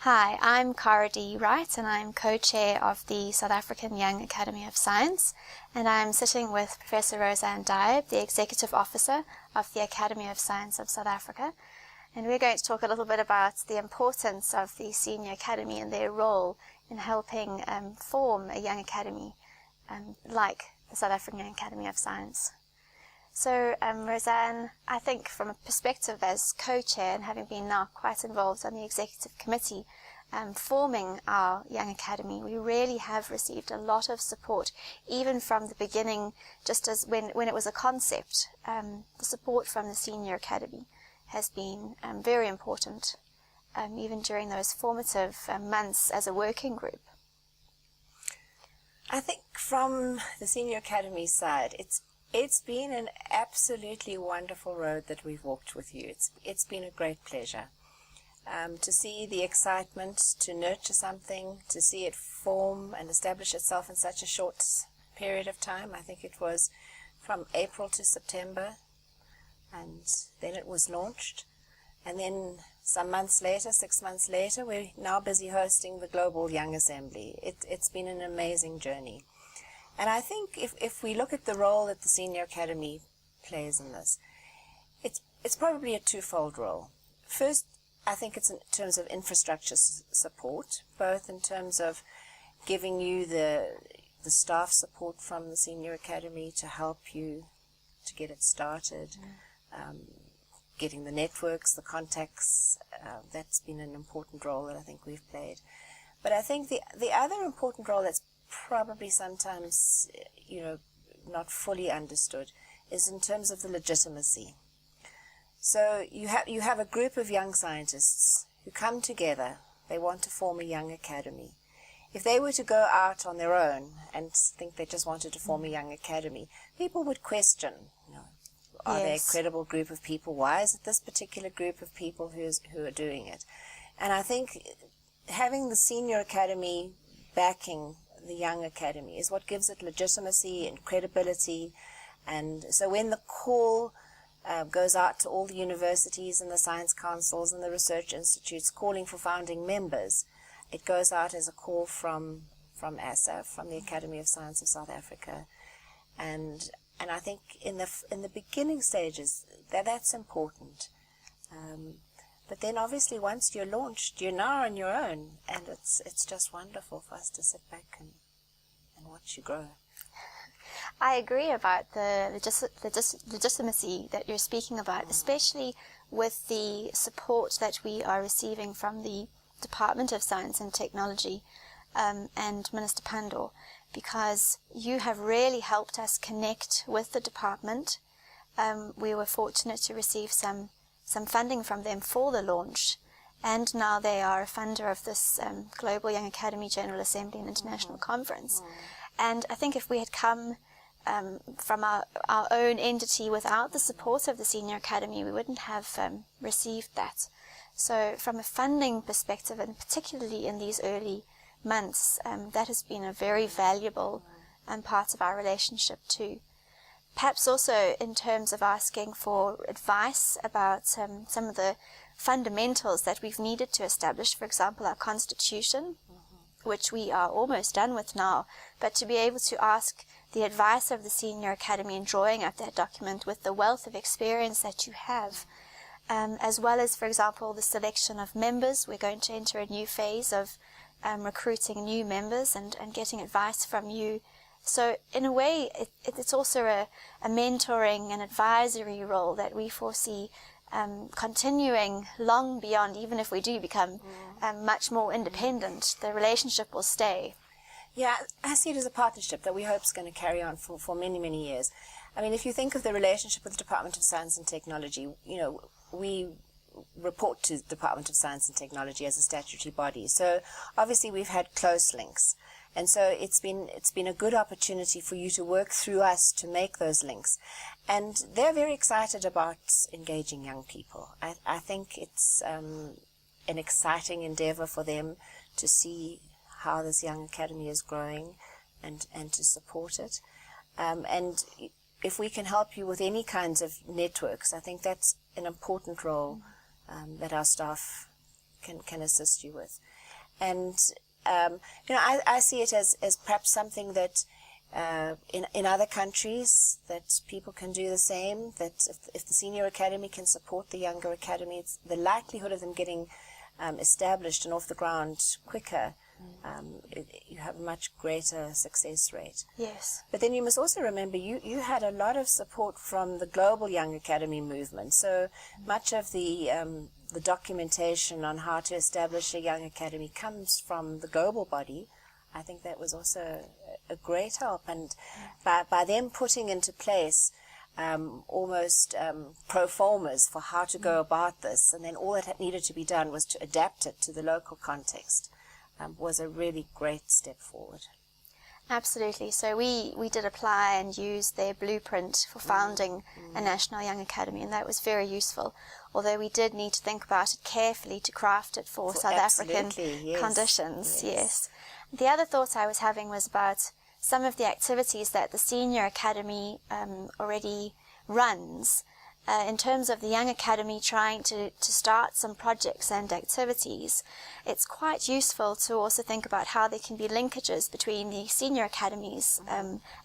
Hi, I'm Cara D. Wright and I'm co-chair of the South African Young Academy of Science, and I'm sitting with Professor Rosanne Diab, the Executive Officer of the Academy of Science of South Africa, and we're going to talk a little bit about the importance of the Senior Academy and their role in helping form a young academy like the South African Academy of Science. So, Rosanne, I think from a perspective as co-chair and having been now quite involved on the executive committee forming our Young Academy, we really have received a lot of support, even from the beginning, just as when it was a concept. The support from the Senior Academy has been very important, even during those formative months as a working group. I think from the Senior Academy side, it's been an absolutely wonderful road that we've walked with you. It's been a great pleasure to see the excitement, to nurture something, to see it form and establish itself in such a short period of time. I think it was from April to September, and then it was launched. And then some months later, 6 months later, we're now busy hosting the Global Young Assembly. It's been an amazing journey. And I think if we look at the role that the Senior Academy plays in this, it's probably a twofold role. First, I think it's in terms of infrastructure support, both in terms of giving you the staff support from the Senior Academy to help you to get it started, getting the networks, the contacts. That's been an important role that I think we've played. But I think the other important role that's probably sometimes, not fully understood, is in terms of the legitimacy. So you have a group of young scientists who come together. They want to form a young academy. If they were to go out on their own and think they just wanted to form a young academy, people would question, are they a credible group of people? Why is it this particular group of people who are doing it? And I think having the Senior Academy backing the Young Academy is what gives it legitimacy and credibility. And so when the call goes out to all the universities and the science councils and the research institutes calling for founding members, it goes out as a call from ASAF, from the Academy of Science of South Africa. And I think in the beginning stages that's important. But then obviously once you're launched, you're now on your own, and it's just wonderful for us to sit back and watch you grow. I agree about the legitimacy that you're speaking about, especially with the support that we are receiving from the Department of Science and Technology and Minister Pandor, because you have really helped us connect with the department. We were fortunate to receive some funding from them for the launch, and now they are a funder of this Global Young Academy General Assembly and International Conference. And I think if we had come from our own entity without the support of the Senior Academy, we wouldn't have received that. So from a funding perspective, and particularly in these early months, that has been a very valuable part of our relationship too. Perhaps also in terms of asking for advice about some of the fundamentals that we've needed to establish, for example, our constitution, which we are almost done with now, but to be able to ask the advice of the Senior Academy in drawing up that document with the wealth of experience that you have, as well as, for example, the selection of members. We're going to enter a new phase of recruiting new members and getting advice from you. So in a way, it's also a mentoring and advisory role that we foresee continuing long beyond, even if we do become much more independent, the relationship will stay. Yeah, I see it as a partnership that we hope is going to carry on for many, many years. I mean, if you think of the relationship with the Department of Science and Technology, we report to the Department of Science and Technology as a statutory body. So obviously we've had close links. And so it's been a good opportunity for you to work through us to make those links. And they're very excited about engaging young people. I think it's an exciting endeavor for them to see how this Young Academy is growing and to support it. And if we can help you with any kinds of networks, I think that's an important role that our staff can assist you with. And I see it as perhaps something that in other countries that people can do the same. That if the senior academy can support the younger academy, it's the likelihood of them getting established and off the ground quicker. You have a much greater success rate. Yes. But then you must also remember you had a lot of support from the global Young Academy movement. So much of the documentation on how to establish a Young Academy comes from the global body. I think that was also a great help. And by them putting into place almost pro formas for how to go about this, and then all that needed to be done was to adapt it to the local context, was a really great step forward. Absolutely. So we did apply and use their blueprint for founding a National Young Academy, and that was very useful, although we did need to think about it carefully to craft it for South African conditions. Yes. The other thought I was having was about some of the activities that the Senior Academy already runs. In terms of the Young Academy trying to start some projects and activities, it's quite useful to also think about how there can be linkages between the Senior Academy's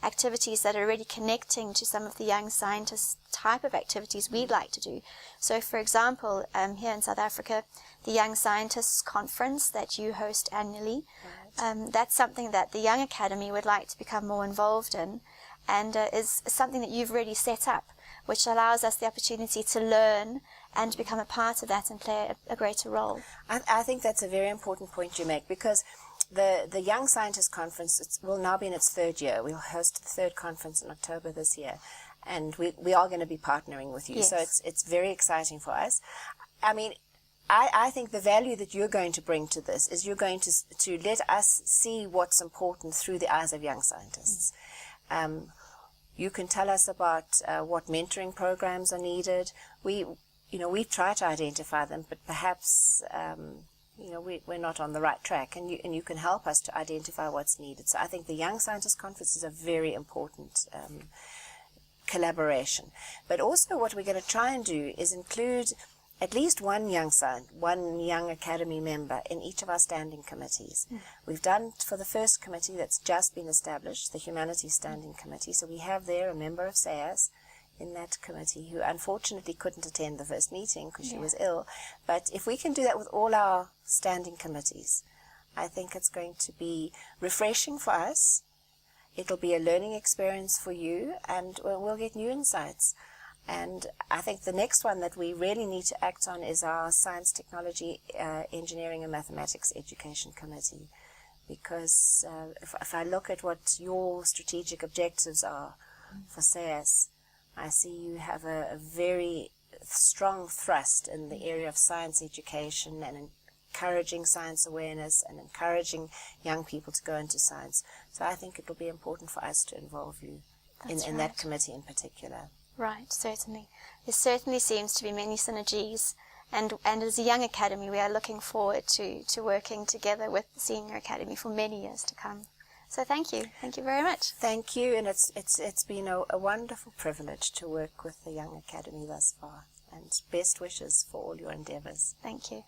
activities that are already connecting to some of the young scientists type of activities we'd like to do. So, for example, here in South Africa, the Young Scientists Conference that you host annually, that's something that the Young Academy would like to become more involved in, and is something that you've already set up, which allows us the opportunity to learn and become a part of that and play a greater role. I think that's a very important point you make, because the Young Scientist Conference will now be in its third year. We'll host the third conference in October this year, and we are going to be partnering with you. Yes. So it's very exciting for us. I mean, I think the value that you're going to bring to this is you're going to let us see what's important through the eyes of young scientists. You can tell us about what mentoring programs are needed. We've tried to identify them, but perhaps we're not on the right track, and you can help us to identify what's needed. So I think the Young Scientist Conference is a very important collaboration. But also what we're going to try and do is include at least one young academy member in each of our standing committees. We've done for the first committee that's just been established, the Humanities Standing Committee. So we have there a member of SAIS in that committee who unfortunately couldn't attend the first meeting because she was ill. But if we can do that with all our standing committees, I think it's going to be refreshing for us. It'll be a learning experience for you, and we'll get new insights. And I think the next one that we really need to act on is our Science, Technology, Engineering and Mathematics Education Committee. Because if I look at what your strategic objectives are for SAIS, I see you have a very strong thrust in the area of science education and encouraging science awareness and encouraging young people to go into science. So I think it will be important for us to involve you in that committee in particular. Right, certainly. There certainly seems to be many synergies, and as a Young Academy we are looking forward to working together with the Senior Academy for many years to come. So thank you very much. Thank you, and it's been a wonderful privilege to work with the Young Academy thus far, and best wishes for all your endeavours. Thank you.